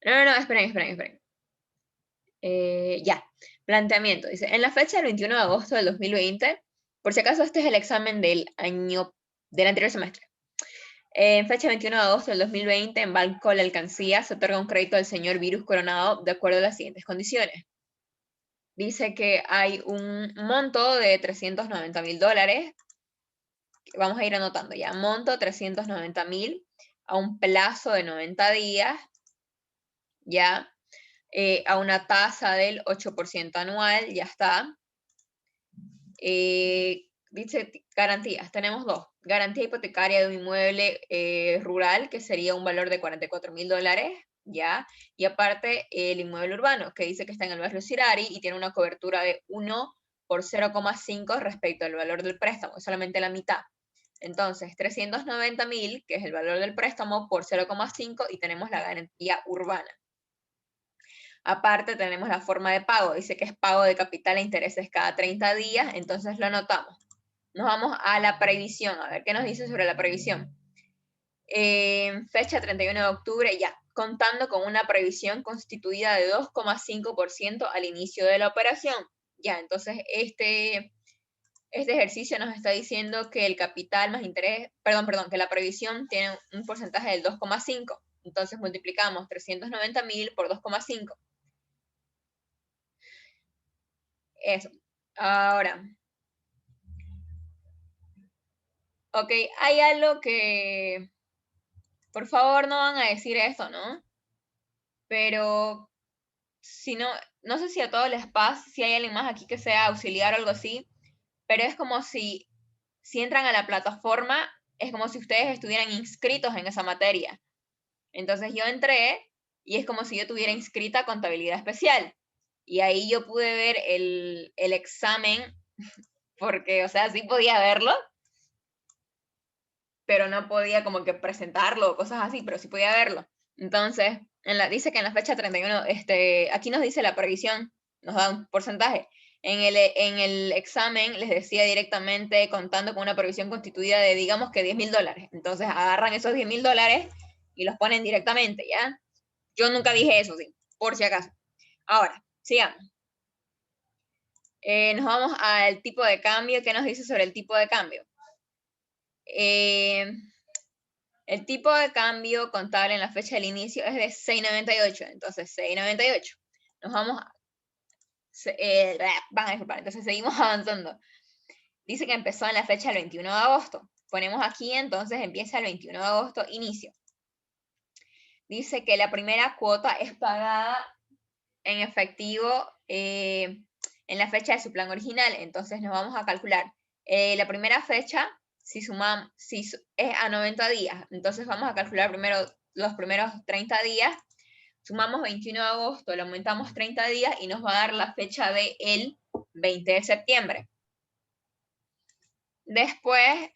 No, esperen. Ya, planteamiento. Dice, en la fecha del 21 de agosto del 2020, por si acaso este es el examen del anterior semestre. En fecha 21 de agosto del 2020, en Banco La Alcancía se otorga un crédito al señor Virus Coronado de acuerdo a las siguientes condiciones. Dice que hay un monto de $390.000. Vamos a ir anotando ya. Monto 390.000 a un plazo de 90 días, ya. A una tasa del 8% anual, ya está. Dice garantías, tenemos dos. Garantía hipotecaria de un inmueble rural, que sería un valor de $44.000, ¿ya? Y aparte el inmueble urbano, que dice que está en el barrio Sirari y tiene una cobertura de 1 por 0,5 respecto al valor del préstamo, solamente la mitad. Entonces, 390.000, que es el valor del préstamo, por 0,5 y tenemos la garantía urbana. Aparte tenemos la forma de pago, dice que es pago de capital e intereses cada 30 días, entonces lo anotamos. Nos vamos a la previsión, a ver qué nos dice sobre la previsión. Fecha 31 de octubre, ya, contando con una previsión constituida de 2,5% al inicio de la operación. Ya, entonces este ejercicio nos está diciendo que el capital más interés, perdón, que la previsión tiene un porcentaje del 2,5. Entonces multiplicamos 390.000 por 2,5. Eso. Ahora, ok, hay algo que, por favor, no van a decir esto, ¿no? Pero, si no, no sé si a todos les pasa, si hay alguien más aquí que sea auxiliar o algo así, pero es como si entran a la plataforma, es como si ustedes estuvieran inscritos en esa materia. Entonces yo entré y es como si yo tuviera inscrita contabilidad especial. Y ahí yo pude ver el examen, porque, o sea, sí podía verlo, pero no podía como que presentarlo o cosas así, pero sí podía verlo. Entonces, dice que en la fecha 31, aquí nos dice la previsión, nos da un porcentaje. En el examen les decía directamente contando con una previsión constituida de, digamos que $10.000. Entonces agarran esos $10.000 y los ponen directamente, ¿ya? Yo nunca dije eso, sí, por si acaso. Ahora, sigamos. Nos vamos al tipo de cambio. ¿Qué nos dice sobre el tipo de cambio? El tipo de cambio contable en la fecha del inicio es de 6.98. Entonces, 6.98. Nos vamos a... van a disculpar. Entonces, seguimos avanzando. Dice que empezó en la fecha del 21 de agosto. Ponemos aquí, entonces, empieza el 21 de agosto, inicio. Dice que la primera cuota es pagada en efectivo en la fecha de su plan original. Entonces, nos vamos a calcular. La primera fecha, si es a 90 días, entonces vamos a calcular primero los primeros 30 días, sumamos 21 de agosto, lo aumentamos 30 días y nos va a dar la fecha del 20 de septiembre. Después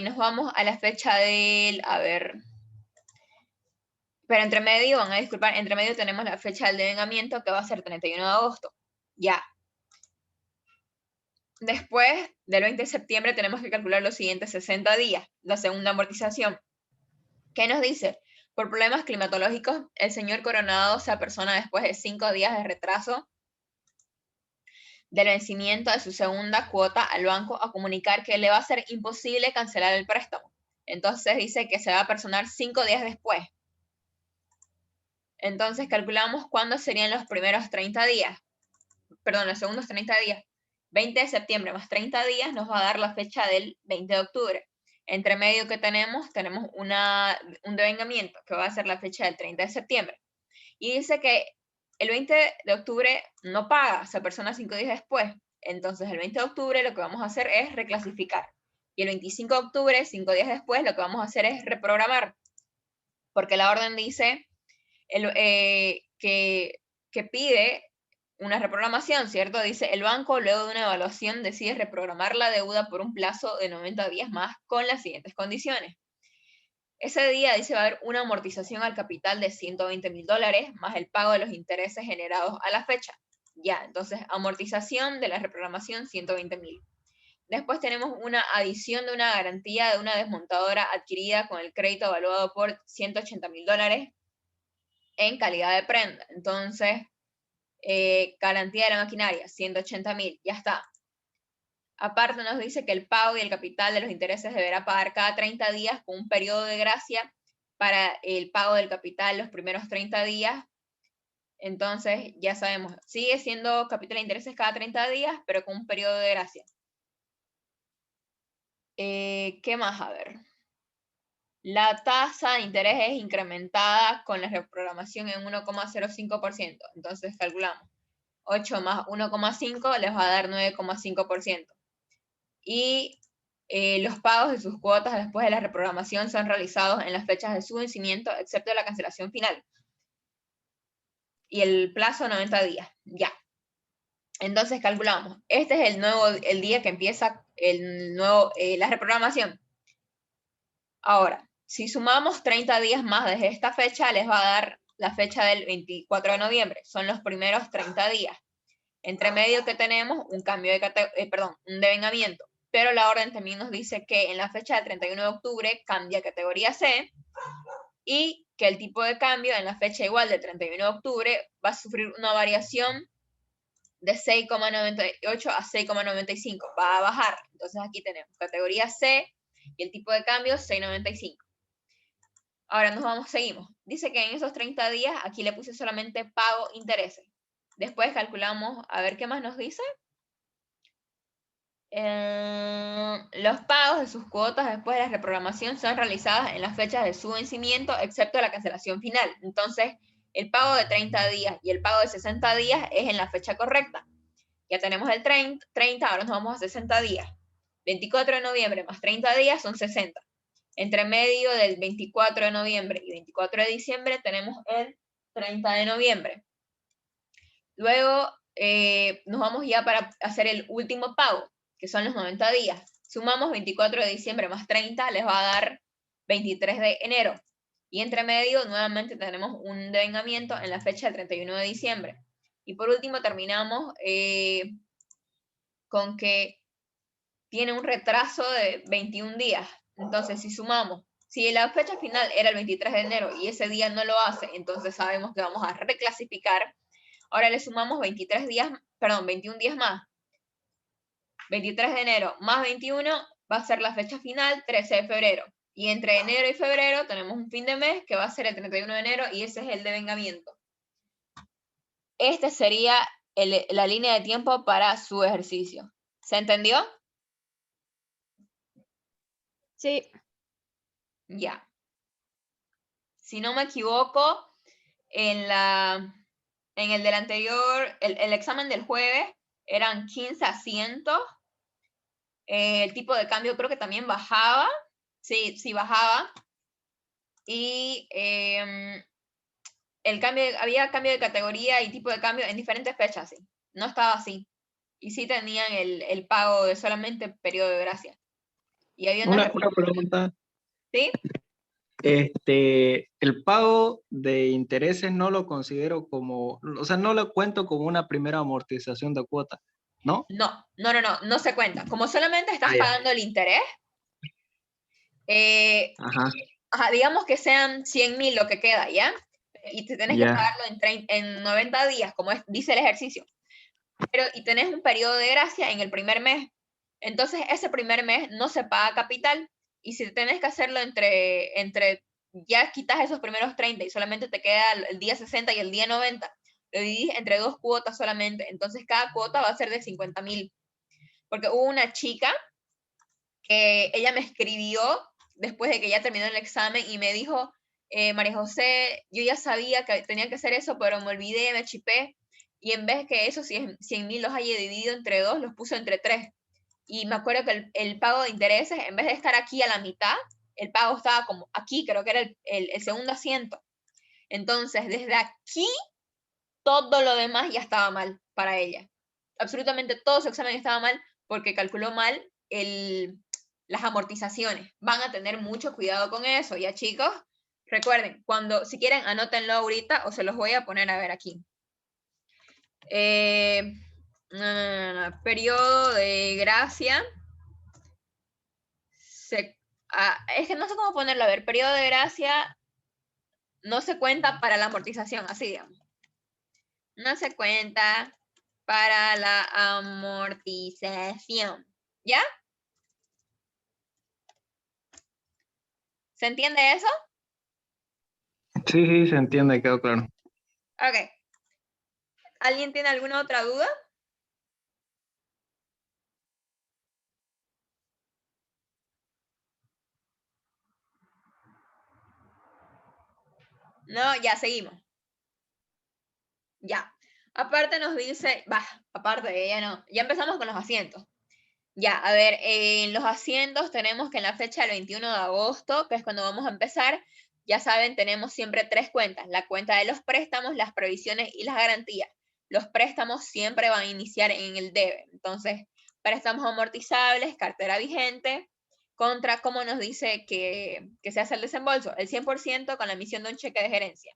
nos vamos a la fecha del, a ver, pero entre medio, van a disculpar, entre medio tenemos la fecha del devengamiento que va a ser 31 de agosto. Ya. Después del 20 de septiembre tenemos que calcular los siguientes 60 días, la segunda amortización. ¿Qué nos dice? Por problemas climatológicos, el señor Coronado se apersona después de 5 días de retraso del vencimiento de su segunda cuota al banco a comunicar que le va a ser imposible cancelar el préstamo. Entonces dice que se va a apersonar 5 días después. Entonces calculamos cuándo serían los primeros 30 días. Perdón, los segundos 30 días. 20 de septiembre más 30 días nos va a dar la fecha del 20 de octubre. Entre medio que tenemos un devengamiento que va a ser la fecha del 30 de septiembre. Y dice que el 20 de octubre no paga, se apersona 5 días después. Entonces el 20 de octubre lo que vamos a hacer es reclasificar. Y el 25 de octubre, 5 días después, lo que vamos a hacer es reprogramar. Porque la orden dice que pide una reprogramación, ¿cierto? Dice, el banco luego de una evaluación decide reprogramar la deuda por un plazo de 90 días más con las siguientes condiciones. Ese día dice va a haber una amortización al capital de $120.000 más el pago de los intereses generados a la fecha. Ya, entonces amortización de la reprogramación 120.000. Después tenemos una adición de una garantía de una desmontadora adquirida con el crédito evaluado por $180.000. en calidad de prenda. Entonces, garantía de la maquinaria, 180.000, ya está. Aparte nos dice que el pago y el capital de los intereses deberá pagar cada 30 días con un periodo de gracia para el pago del capital los primeros 30 días. Entonces, ya sabemos, sigue siendo capital de intereses cada 30 días, pero con un periodo de gracia. ¿Qué más? A ver. La tasa de interés es incrementada con la reprogramación en 1,05%. Entonces, calculamos. 8 más 1,5 les va a dar 9,5%. Y los pagos de sus cuotas después de la reprogramación son realizados en las fechas de su vencimiento, excepto la cancelación final. Y el plazo 90 días. Ya. Entonces calculamos. Este es el día que empieza la reprogramación. Ahora, si sumamos 30 días más desde esta fecha, les va a dar la fecha del 24 de noviembre. Son los primeros 30 días. Entre medio que tenemos un cambio de un devengamiento. Pero la orden también nos dice que en la fecha del 31 de octubre cambia a categoría C y que el tipo de cambio en la fecha igual del 31 de octubre va a sufrir una variación de 6,98 a 6,95. Va a bajar. Entonces aquí tenemos categoría C y el tipo de cambio 6,95. Ahora seguimos. Dice que en esos 30 días, aquí le puse solamente pago intereses. Después calculamos, a ver qué más nos dice. Los pagos de sus cuotas después de la reprogramación son realizadas en las fechas de su vencimiento, excepto la cancelación final. Entonces, el pago de 30 días y el pago de 60 días es en la fecha correcta. Ya tenemos el 30, ahora nos vamos a 60 días. 24 de noviembre más 30 días son 60. Entre medio del 24 de noviembre y 24 de diciembre tenemos el 30 de noviembre. Luego nos vamos ya para hacer el último pago, que son los 90 días. Sumamos 24 de diciembre más 30, les va a dar 23 de enero. Y entre medio, nuevamente tenemos un devengamiento en la fecha del 31 de diciembre. Y por último, terminamos con que tiene un retraso de 21 días. Entonces, si sumamos, si la fecha final era el 23 de enero y ese día no lo hace, entonces sabemos que vamos a reclasificar. Ahora le sumamos 21 días más. 23 de enero más 21 va a ser la fecha final, 13 de febrero. Y entre enero y febrero tenemos un fin de mes que va a ser el 31 de enero y ese es el devengamiento. Este sería la línea de tiempo para su ejercicio. ¿Se entendió? Sí. Ya. Si no me equivoco, en el del anterior, el examen del jueves eran 15 asientos. El tipo de cambio creo que también bajaba. Sí bajaba. Y había cambio de categoría y tipo de cambio en diferentes fechas, sí. No estaba así. Y sí tenían el pago de solamente periodo de gracia. Y había Una pregunta. ¿Sí? El pago de intereses no lo considero como, o sea, no lo cuento como una primera amortización de cuota, ¿no? No se cuenta. Como solamente estás pagando el interés, digamos que sean 100.000 lo que queda, ¿ya? Y te tenés que pagarlo en 90 días, como dice el ejercicio. Y tenés un periodo de gracia en el primer mes. Entonces, ese primer mes no se paga capital. Y si tenés que hacerlo ya quitas esos primeros 30 y solamente te queda el día 60 y el día 90, lo dividís entre 2 cuotas solamente. Entonces, cada cuota va a ser de 50.000. Porque hubo una chica que ella me escribió después de que ya terminó el examen y me dijo, María José, yo ya sabía que tenía que hacer eso, pero me olvidé, me chipé, y en vez que esos 100.000 los haya dividido entre 2, los puso entre 3. Y me acuerdo que el pago de intereses, en vez de estar aquí a la mitad, el pago estaba como aquí, creo que era el segundo asiento. Entonces, desde aquí, todo lo demás ya estaba mal para ella. Absolutamente todo su examen estaba mal porque calculó mal las amortizaciones. Van a tener mucho cuidado con eso, ¿ya, chicos? Recuerden, si quieren, anótenlo ahorita o se los voy a poner a ver aquí. Periodo de gracia. Es que no sé cómo ponerlo. A ver, periodo de gracia no se cuenta para la amortización, así digamos. No se cuenta para la amortización. ¿Ya? ¿Se entiende eso? Sí, sí, se entiende, quedó claro. Ok. ¿Alguien tiene alguna otra duda? No, ya seguimos. Ya. Aparte nos dice, aparte, ya no. Ya empezamos con los asientos. Ya, a ver, en los asientos tenemos que en la fecha del 21 de agosto, que es cuando vamos a empezar, ya saben, tenemos siempre 3 cuentas. La cuenta de los préstamos, las provisiones y las garantías. Los préstamos siempre van a iniciar en el debe. Entonces, préstamos amortizables, cartera vigente, contra, ¿cómo nos dice que se hace el desembolso? El 100% con la emisión de un cheque de gerencia.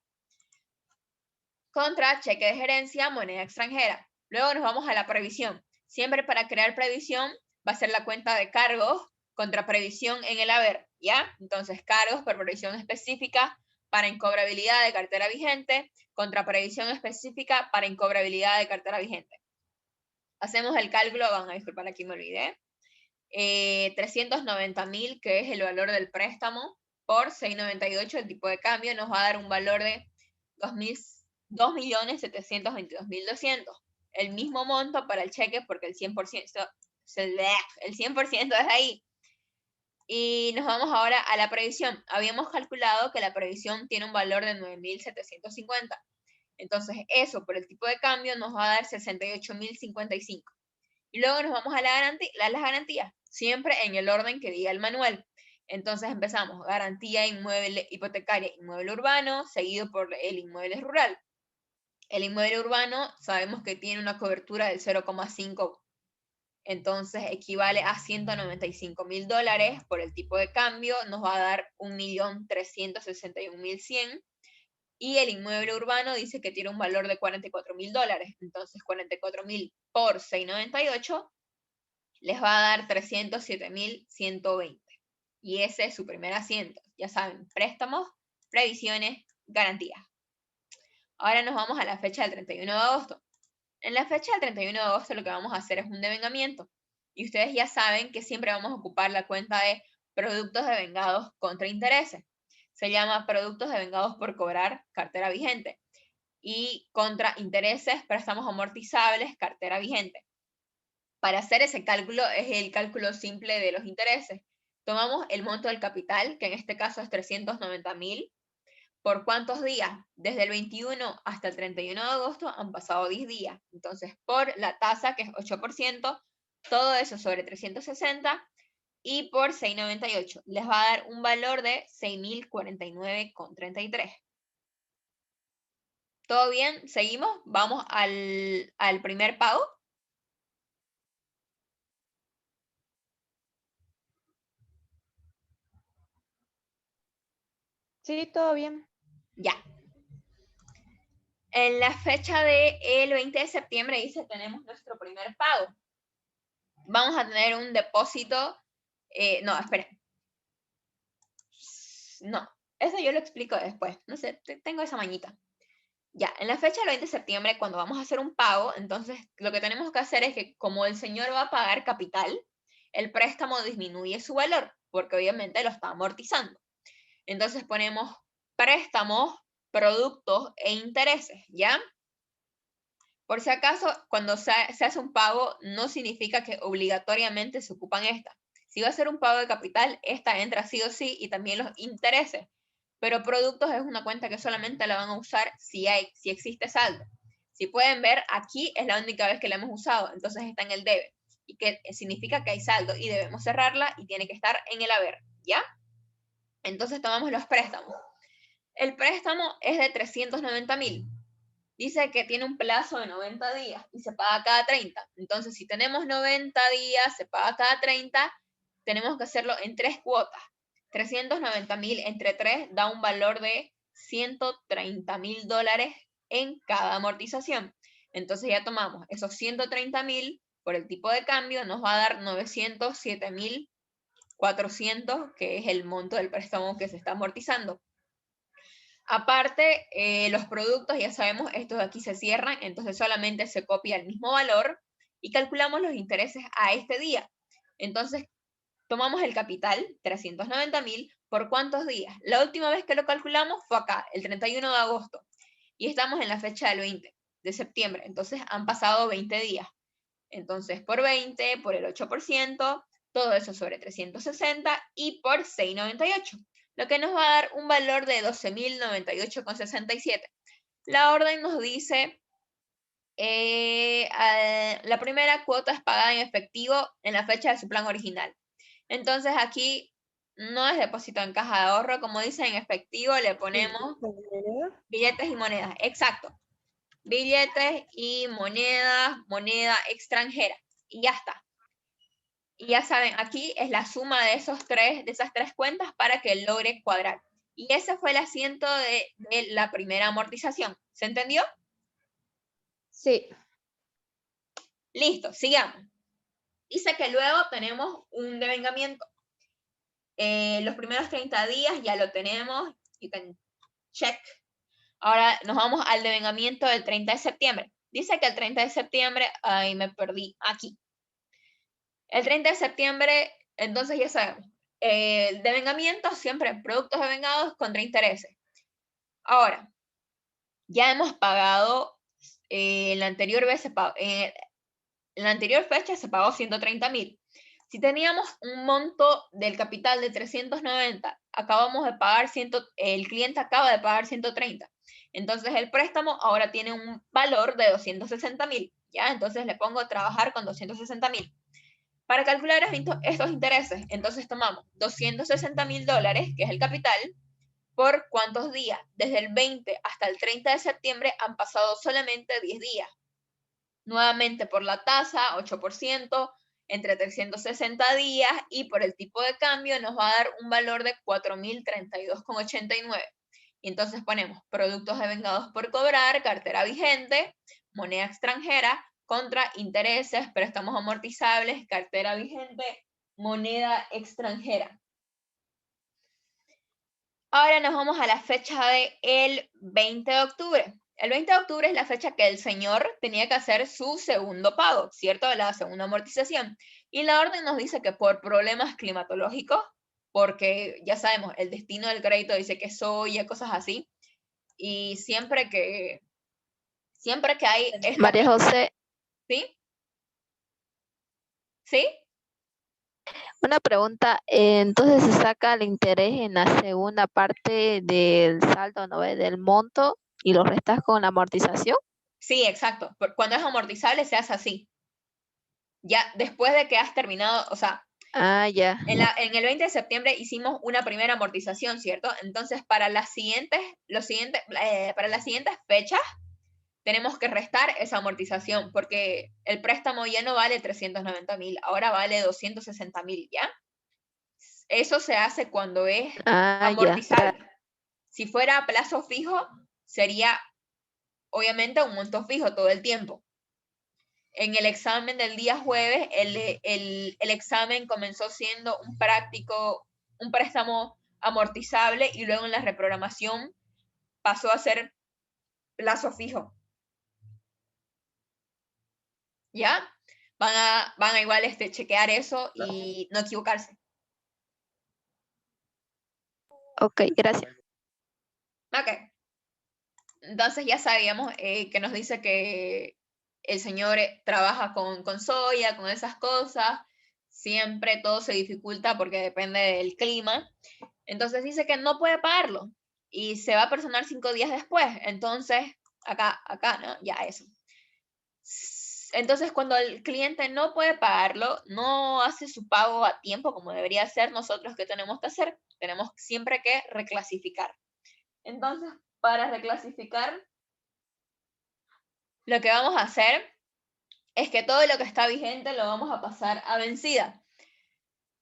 Contra cheque de gerencia, moneda extranjera. Luego nos vamos a la previsión. Siempre para crear previsión va a ser la cuenta de cargos contra previsión en el haber, ¿ya? Entonces, cargos por previsión específica para incobrabilidad de cartera vigente contra previsión específica para incobrabilidad de cartera vigente. Hacemos el cálculo, van a disculpar, aquí me olvidé. 390.000, que es el valor del préstamo, por 6.98 el tipo de cambio, nos va a dar un valor de 2.722.200. El mismo monto para el cheque porque el 100%, el 100% es ahí. Y nos vamos ahora a la previsión. Habíamos calculado que la previsión tiene un valor de 9.750. Entonces eso por el tipo de cambio nos va a dar 68.055. Y luego nos vamos a las garantías, siempre en el orden que diga el manual. Entonces empezamos, garantía inmueble hipotecaria, inmueble urbano, seguido por el inmueble rural. El inmueble urbano sabemos que tiene una cobertura del 0,5, entonces equivale a $195.000 por el tipo de cambio, nos va a dar 1.361.100. Y el inmueble urbano dice que tiene un valor de $44.000, entonces 44.000 por 6.98 les va a dar 307.120. Y ese es su primer asiento. Ya saben, préstamos, previsiones, garantías. Ahora nos vamos a la fecha del 31 de agosto. En la fecha del 31 de agosto lo que vamos a hacer es un devengamiento. Y ustedes ya saben que siempre vamos a ocupar la cuenta de productos devengados contra intereses. Se llama productos devengados por cobrar, cartera vigente. Y contra intereses, préstamos amortizables, cartera vigente. Para hacer ese cálculo es el cálculo simple de los intereses. Tomamos el monto del capital, que en este caso es 390.000. ¿Por cuántos días? Desde el 21 hasta el 31 de agosto han pasado 10 días. Entonces, por la tasa, que es 8%, todo eso sobre 360, y por 6.98 les va a dar un valor de 6.049,33. ¿Todo bien? ¿Seguimos? Vamos al primer pago. Sí, todo bien. Ya. En la fecha del 20 de septiembre dice tenemos nuestro primer pago. Vamos a tener un depósito. No, esperen. No, eso yo lo explico después. No sé, tengo esa mañita. Ya, en la fecha del 20 de septiembre, cuando vamos a hacer un pago, entonces lo que tenemos que hacer es que como el señor va a pagar capital, el préstamo disminuye su valor, porque obviamente lo está amortizando. Entonces ponemos préstamos, productos e intereses, ¿ya? Por si acaso, cuando se hace un pago, no significa que obligatoriamente se ocupan estas. Si va a ser un pago de capital, esta entra sí o sí, y también los intereses. Pero productos es una cuenta que solamente la van a usar si existe saldo. Si pueden ver, aquí es la única vez que la hemos usado, entonces está en el debe. Y que significa que hay saldo y debemos cerrarla y tiene que estar en el haber, ¿ya? Entonces tomamos los préstamos. El préstamo es de 390.000. Dice que tiene un plazo de 90 días y se paga cada 30. Entonces, si tenemos 90 días, se paga cada 30, tenemos que hacerlo en 3 cuotas. 390.000 entre 3 da un valor de $130.000 en cada amortización. Entonces ya tomamos esos 130.000 por el tipo de cambio, nos va a dar 907.400, que es el monto del préstamo que se está amortizando. Aparte, los productos, ya sabemos, estos de aquí se cierran, entonces solamente se copia el mismo valor y calculamos los intereses a este día. Entonces, tomamos el capital, 390.000, ¿por cuántos días? La última vez que lo calculamos fue acá, el 31 de agosto, y estamos en la fecha del 20 de septiembre, entonces han pasado 20 días. Entonces, por 20, por el 8%, todo eso sobre 360 y por 698, lo que nos va a dar un valor de 12.098,67. La orden nos dice, la primera cuota es pagada en efectivo en la fecha de su plan original. Entonces aquí no es depósito en caja de ahorro, como dice en efectivo, le ponemos billetes y monedas. Exacto. Billetes y monedas, moneda extranjera. Y ya está. Y ya saben, aquí es la suma de esas tres cuentas para que logre cuadrar. Y ese fue el asiento de la primera amortización. ¿Se entendió? Sí. Listo, sigamos. Dice que luego tenemos un devengamiento. Los primeros 30 días ya lo tenemos. You can check. Ahora nos vamos al devengamiento del 30 de septiembre. Dice que el 30 de septiembre, ay, me perdí aquí. El 30 de septiembre, entonces ya sabemos, el devengamiento siempre productos devengados contra intereses. Ahora, ya hemos pagado, en la anterior fecha se pagó 130.000. Si teníamos un monto del capital de 390, acabamos de pagar el cliente acaba de pagar 130. Entonces el préstamo ahora tiene un valor de 260.000. ¿Ya? Entonces le pongo a trabajar con 260.000. Para calcular estos intereses, entonces tomamos $260.000, que es el capital, por cuántos días. Desde el 20 hasta el 30 de septiembre han pasado solamente 10 días. Nuevamente por la tasa, 8%, entre 360 días y por el tipo de cambio nos va a dar un valor de 4.032,89. Y entonces ponemos productos devengados por cobrar, cartera vigente, moneda extranjera, contra intereses, préstamos amortizables, cartera vigente, moneda extranjera. Ahora nos vamos a la fecha del 20 de octubre. El 20 de octubre es la fecha que el señor tenía que hacer su segundo pago, ¿cierto? La segunda amortización. Y la orden nos dice que por problemas climatológicos, porque ya sabemos, el destino del crédito dice que soya, cosas así. Y siempre que hay... María José, ¿Sí? ¿Sí? una pregunta. Entonces se saca el interés en la segunda parte del saldo, ¿no? Del monto y lo restas con la amortización. Sí, exacto. Cuando es amortizable se hace así. Ya después de que has terminado, o sea, Ya. en el 20 de septiembre hicimos una primera amortización, ¿cierto? Entonces, para las siguientes fechas, tenemos que restar esa amortización, porque el préstamo ya no vale 390.000, ahora vale 260.000, ¿ya? Eso se hace cuando es Ya. amortizable. Si fuera a plazo fijo, sería obviamente un monto fijo todo el tiempo. En el examen del día jueves, el examen comenzó siendo un préstamo amortizable y luego en la reprogramación pasó a ser plazo fijo. ¿Ya? Van a igual chequear eso y no equivocarse. Ok, gracias. Ok. Entonces ya sabíamos que nos dice que el señor trabaja con soya, con esas cosas. Siempre todo se dificulta porque depende del clima. Entonces dice que no puede pagarlo y se va a personar 5 días después. Entonces, acá, ¿no? Ya eso. Entonces, cuando el cliente no puede pagarlo, no hace su pago a tiempo como debería ser, nosotros, ¿qué tenemos que hacer? Tenemos siempre que reclasificar. Entonces, para reclasificar, lo que vamos a hacer es que todo lo que está vigente lo vamos a pasar a vencida.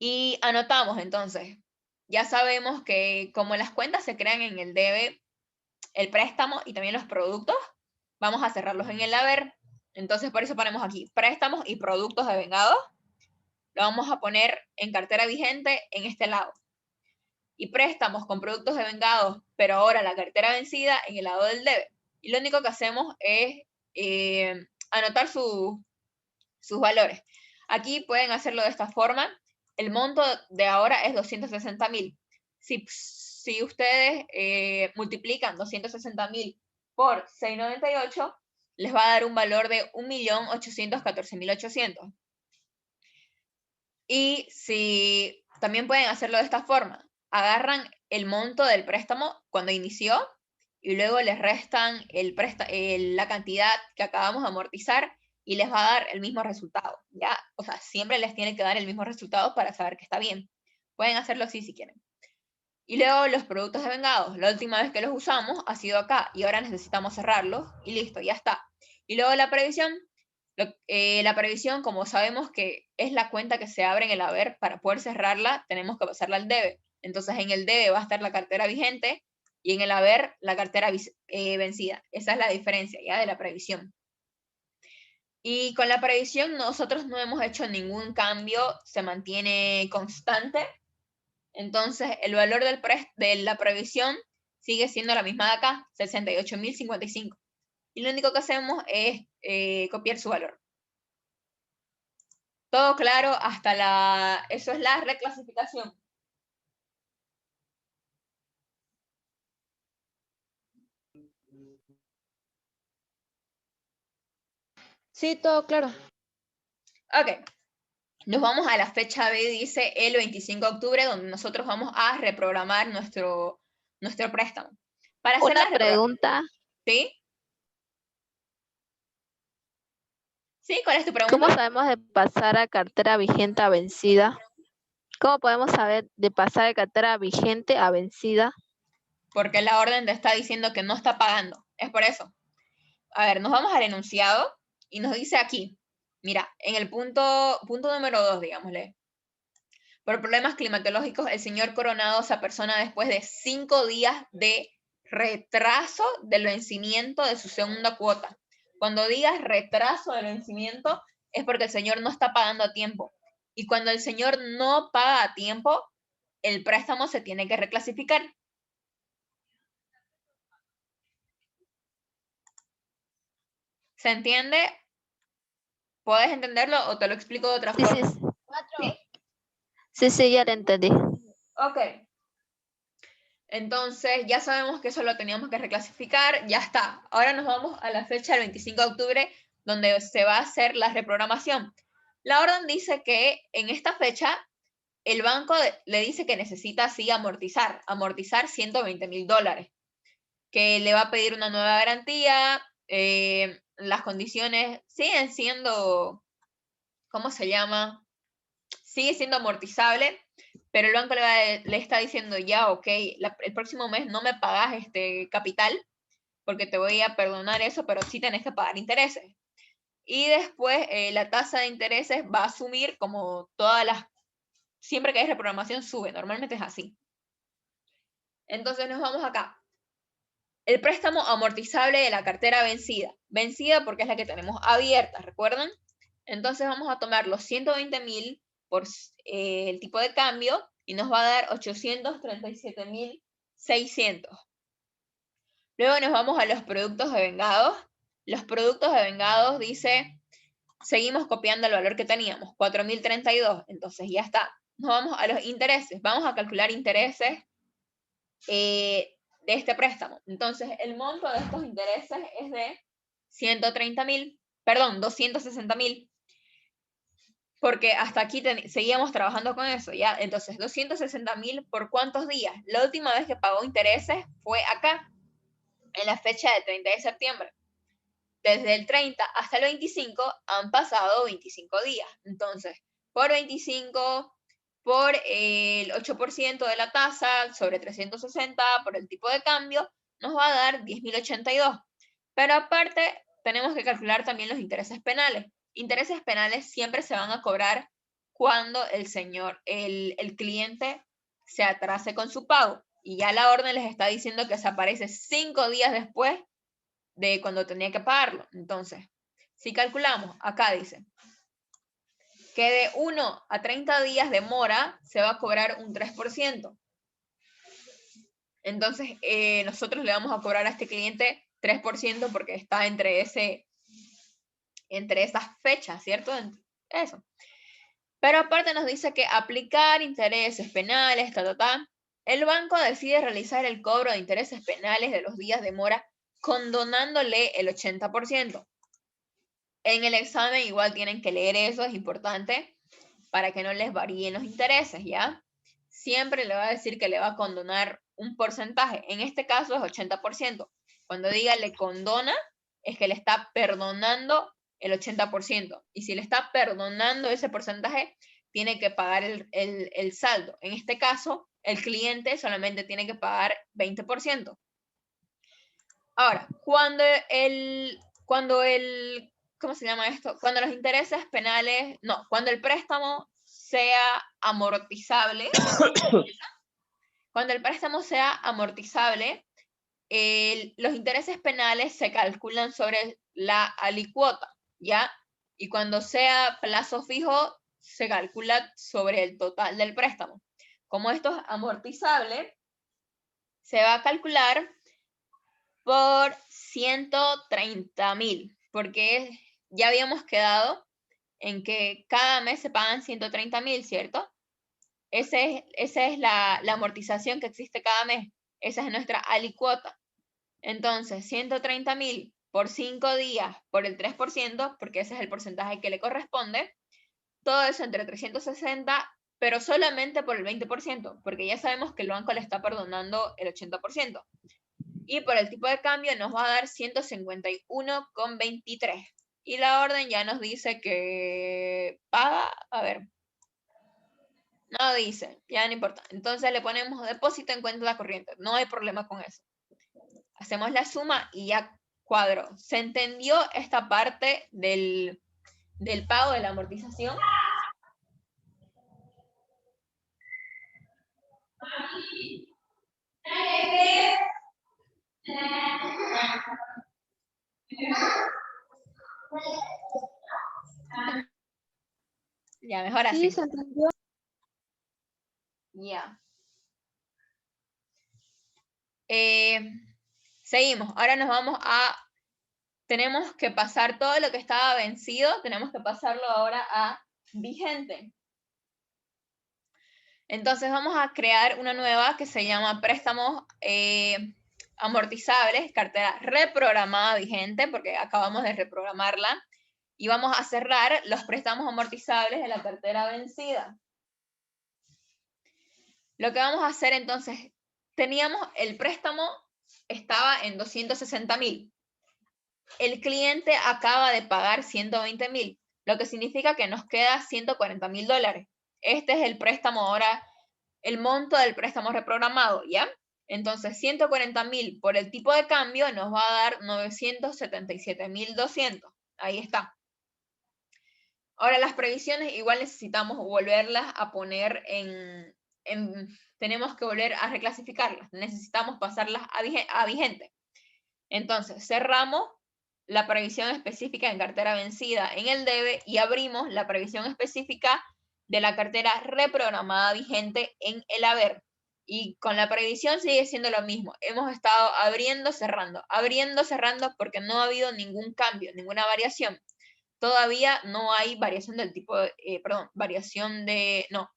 Y anotamos entonces. Ya sabemos que como las cuentas se crean en el debe, el préstamo y también los productos, vamos a cerrarlos en el haber. Entonces por eso ponemos aquí préstamos y productos devengados. Lo vamos a poner en cartera vigente en este lado. y préstamos con productos devengados, pero ahora la cartera vencida en el lado del debe. Y lo único que hacemos es anotar sus valores. Aquí pueden hacerlo de esta forma. El monto de ahora es 260.000. Si ustedes multiplican 260.000 por 698, les va a dar un valor de 1.814.800. Y si también pueden hacerlo de esta forma, agarran el monto del préstamo cuando inició y luego les restan la cantidad que acabamos de amortizar y les va a dar el mismo resultado, ¿ya? O sea, siempre les tiene que dar el mismo resultado para saber que está bien. Pueden hacerlo así si quieren. Y luego los productos devengados. La última vez que los usamos ha sido acá y ahora necesitamos cerrarlos y listo, ya está. Y luego la previsión. La previsión, como sabemos que es la cuenta que se abre en el haber, para poder cerrarla tenemos que pasarla al debe. Entonces en el debe va a estar la cartera vigente y en el haber la cartera vencida. Esa es la diferencia ya de la previsión. Y con la previsión nosotros no hemos hecho ningún cambio, se mantiene constante. Entonces el valor de la previsión sigue siendo la misma de acá, 68.055. Y lo único que hacemos es copiar su valor. Todo claro hasta eso es la reclasificación. Sí, todo claro. Ok. Nos vamos a la fecha B, dice el 25 de octubre, donde nosotros vamos a reprogramar nuestro préstamo. Para hacer Una pregunta. ¿Sí? ¿Sí? ¿Cuál es tu pregunta? ¿Cómo sabemos de pasar a cartera vigente a vencida? ¿Cómo podemos saber de pasar de cartera vigente a vencida? Porque la orden te está diciendo que no está pagando. Es por eso. A ver, nos vamos al enunciado y nos dice aquí, mira, en el punto número 2, digámosle. Por problemas climatológicos, el señor Coronado se apersona después de 5 días de retraso del vencimiento de su segunda cuota. Cuando digas retraso del vencimiento, es porque el señor no está pagando a tiempo. Y cuando el señor no paga a tiempo, el préstamo se tiene que reclasificar. ¿Se entiende? ¿Puedes entenderlo o te lo explico de otra forma? Sí, ya lo entendí. Ok. Entonces, ya sabemos que eso lo teníamos que reclasificar, ya está. Ahora nos vamos a la fecha del 25 de octubre, donde se va a hacer la reprogramación. La orden dice que en esta fecha, el banco le dice que necesita así amortizar $120.000, que le va a pedir una nueva garantía, las condiciones siguen siendo, ¿cómo se llama? Sigue siendo amortizable, pero el banco le está diciendo ya, ok, el próximo mes no me pagas este capital, porque te voy a perdonar eso, pero sí tenés que pagar intereses. Y después la tasa de intereses va a asumir como siempre que hay reprogramación sube, normalmente es así. Entonces nos vamos acá. El préstamo amortizable de la cartera vencida. Vencida porque es la que tenemos abierta, ¿recuerdan? Entonces vamos a tomar los 120.000 por el tipo de cambio y nos va a dar 837.600. Luego nos vamos a los productos devengados. Los productos devengados dice, seguimos copiando el valor que teníamos, 4.032. Entonces ya está. Nos vamos a los intereses. Vamos a calcular intereses de este préstamo. Entonces el monto de estos intereses es de 260.000. Porque hasta aquí seguíamos trabajando con eso, ¿ya? Entonces, 260.000 ¿por cuántos días? La última vez que pagó intereses fue acá, en la fecha del 30 de septiembre. Desde el 30 hasta el 25 han pasado 25 días. Entonces, por 25, por el 8% de la tasa sobre 360, por el tipo de cambio, nos va a dar 10.082. Pero aparte, tenemos que calcular también los intereses penales. Intereses penales siempre se van a cobrar cuando el cliente se atrase con su pago. Y ya la orden les está diciendo que se aparece 5 días después de cuando tenía que pagarlo. Entonces, si calculamos, acá dice que de 1 a 30 días de mora se va a cobrar un 3%. Entonces, nosotros le vamos a cobrar a este cliente 3% porque está entre esas fechas, ¿cierto? Eso. Pero aparte nos dice que aplicar intereses penales, el banco decide realizar el cobro de intereses penales de los días de mora condonándole el 80%. En el examen igual tienen que leer eso, es importante, para que no les varíen los intereses, ¿ya? Siempre le va a decir que le va a condonar un porcentaje. En este caso es 80%. Cuando diga le condona, es que le está perdonando el 80%. Y si le está perdonando ese porcentaje, tiene que pagar el saldo. En este caso, el cliente solamente tiene que pagar 20%. Ahora, cuando el ¿cómo se llama esto? Cuando los intereses penales, no, cuando el préstamo sea amortizable, cuando el préstamo sea amortizable, los intereses penales se calculan sobre la alicuota, ¿ya? Y cuando sea plazo fijo, se calcula sobre el total del préstamo. Como esto es amortizable, se va a calcular por 130.000, porque ya habíamos quedado en que cada mes se pagan 130.000, ¿cierto? Esa es la amortización que existe cada mes. Esa es nuestra alicuota. Entonces, 130.000 por 5 días por el 3%, porque ese es el porcentaje que le corresponde. Todo eso entre 360, pero solamente por el 20%, porque ya sabemos que el banco le está perdonando el 80%. Y por el tipo de cambio nos va a dar 151,23. Y la orden ya nos dice que paga, a ver, no dice, ya no importa. Entonces le ponemos depósito en cuenta corriente, no hay problema con eso. Hacemos la suma y ya cuadro. ¿Se entendió esta parte del pago de la amortización? Ya, mejor así. Sí, se entendió. Ya. Seguimos. Ahora nos vamos a... Tenemos que pasar todo lo que estaba vencido, tenemos que pasarlo ahora a vigente. Entonces vamos a crear una nueva que se llama préstamos amortizables, cartera reprogramada vigente, porque acabamos de reprogramarla. Y vamos a cerrar los préstamos amortizables de la cartera vencida. Lo que vamos a hacer entonces, teníamos el préstamo, estaba en 260.000. El cliente acaba de pagar 120.000, lo que significa que nos queda $140.000. Este es el préstamo ahora, el monto del préstamo reprogramado, ¿ya? Entonces, 140.000 por el tipo de cambio nos va a dar 977.200. Ahí está. Ahora, las previsiones igual necesitamos volverlas a poner tenemos que volver a reclasificarlas. Necesitamos pasarlas a vigente. Entonces, cerramos la previsión específica en cartera vencida en el debe y abrimos la previsión específica de la cartera reprogramada vigente en el haber. Y con la previsión sigue siendo lo mismo. Hemos estado abriendo, cerrando porque no ha habido ningún cambio, ninguna variación. Todavía no hay variación del tipo, variación de, no,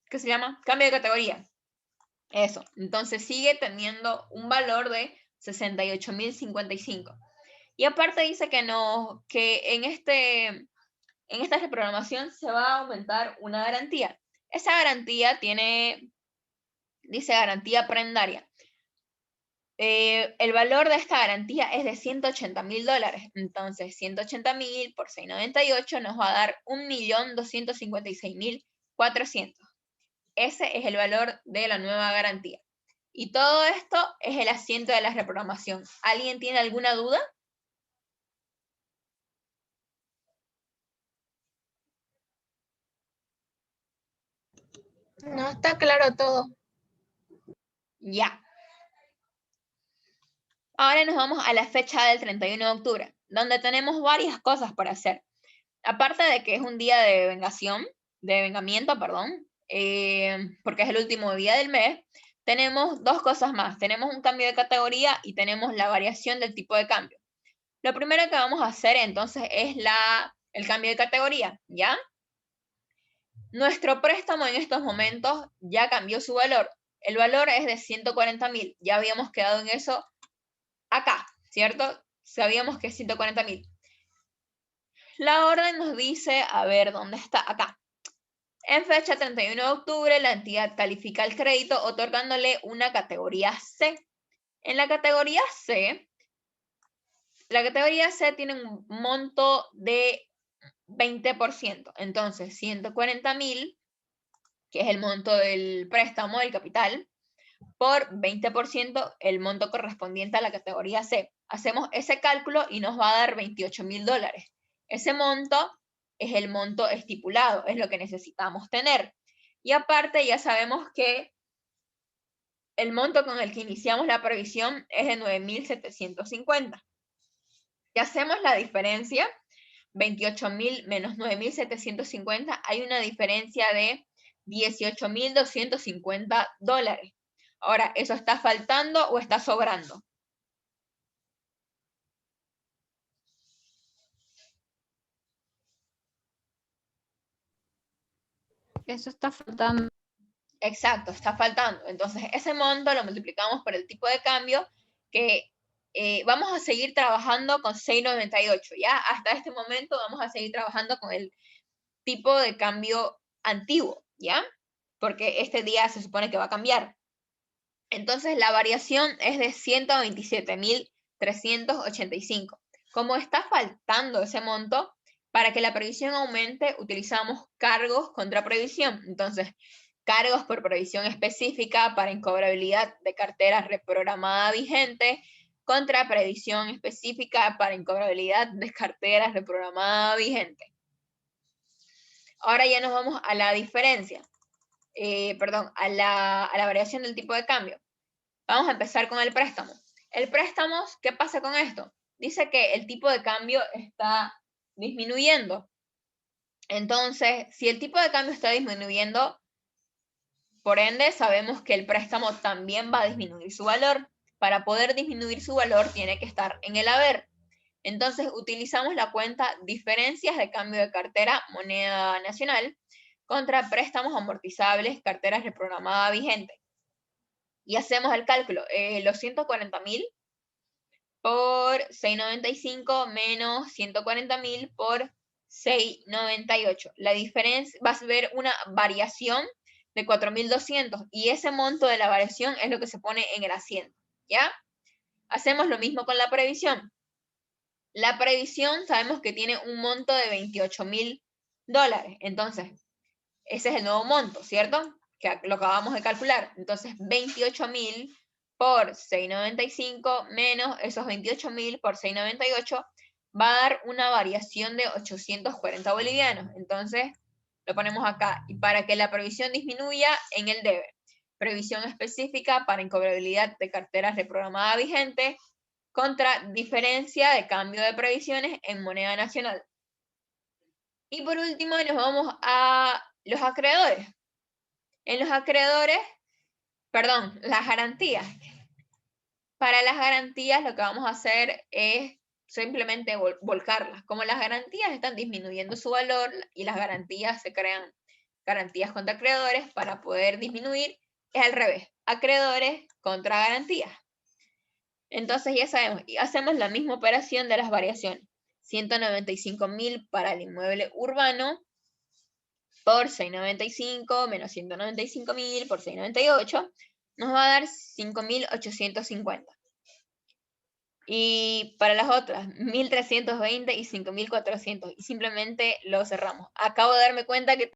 ¿qué se llama? Cambio de categoría. Eso, entonces sigue teniendo un valor de 68.055. Y aparte dice que en esta reprogramación se va a aumentar una garantía. Esa garantía dice garantía prendaria. El valor de esta garantía es de $180.000. Entonces, 180.000 por 698 nos va a dar 1.256.400. Ese es el valor de la nueva garantía. Y todo esto es el asiento de la reprogramación. ¿Alguien tiene alguna duda? No está claro todo. Ya. Ahora nos vamos a la fecha del 31 de octubre, donde tenemos varias cosas para hacer. Aparte de que es un día de vengamiento, porque es el último día del mes, tenemos dos cosas más. Tenemos un cambio de categoría y tenemos la variación del tipo de cambio. Lo primero que vamos a hacer entonces es el cambio de categoría, ¿ya? Nuestro préstamo en estos momentos ya cambió su valor. El valor es de 140.000. Ya habíamos quedado en eso acá, ¿cierto? Sabíamos que es 140.000. La orden nos dice, a ver, ¿dónde está? Acá. En fecha 31 de octubre, la entidad califica el crédito otorgándole una categoría C. En la categoría C tiene un monto de 20%. Entonces, 140.000, que es el monto del préstamo, el capital, por 20% el monto correspondiente a la categoría C. Hacemos ese cálculo y nos va a dar $28.000. Ese monto es el monto estipulado, es lo que necesitamos tener. Y aparte ya sabemos que el monto con el que iniciamos la previsión es de 9.750. Si hacemos la diferencia, 28.000 menos 9.750, hay una diferencia de $18.250. Ahora, ¿eso está faltando o está sobrando? Eso está faltando. Exacto, está faltando. Entonces, ese monto lo multiplicamos por el tipo de cambio que vamos a seguir trabajando con 6.98, ¿ya? Hasta este momento vamos a seguir trabajando con el tipo de cambio antiguo, ¿ya? Porque este día se supone que va a cambiar. Entonces, la variación es de 127.385. Como está faltando ese monto, para que la previsión aumente, utilizamos cargos contra previsión. Entonces, cargos por previsión específica para incobrabilidad de cartera reprogramada vigente contra previsión específica para incobrabilidad de carteras reprogramada vigente. Ahora ya nos vamos a la diferencia, a la variación del tipo de cambio. Vamos a empezar con el préstamo. El préstamo, ¿qué pasa con esto? Dice que el tipo de cambio está disminuyendo. Entonces, si el tipo de cambio está disminuyendo, por ende, sabemos que el préstamo también va a disminuir su valor. Para poder disminuir su valor, tiene que estar en el haber. Entonces, utilizamos la cuenta diferencias de cambio de cartera, moneda nacional, contra préstamos amortizables, carteras reprogramadas vigente. Y hacemos el cálculo. Los 140.000 por 6.95 menos 140.000 por 6.98. La diferencia, vas a ver una variación de 4.200 y ese monto de la variación es lo que se pone en el asiento, ¿ya? Hacemos lo mismo con la previsión. La previsión sabemos que tiene un monto de $28.000. Entonces, ese es el nuevo monto, ¿cierto? Que lo acabamos de calcular. Entonces, 28.000 por 6.95 menos esos 28.000 por 6.98 va a dar una variación de 840 bolivianos. Entonces, lo ponemos acá. Y para que la previsión disminuya en el debe. Previsión específica para incobrabilidad de carteras reprogramadas vigentes contra diferencia de cambio de previsiones en moneda nacional. Y por último, nos vamos a los acreedores. En los acreedores, perdón, las garantías. Para las garantías lo que vamos a hacer es simplemente volcarlas. Como las garantías están disminuyendo su valor y las garantías se crean garantías contra acreedores para poder disminuir, es al revés, acreedores contra garantías. Entonces ya sabemos, y hacemos la misma operación de las variaciones. 195.000 para el inmueble urbano por 6.95 menos 195.000 por 6.98 nos va a dar 5.850. Y para las otras, 1.320 y 5.400. Y simplemente lo cerramos. Acabo de darme cuenta que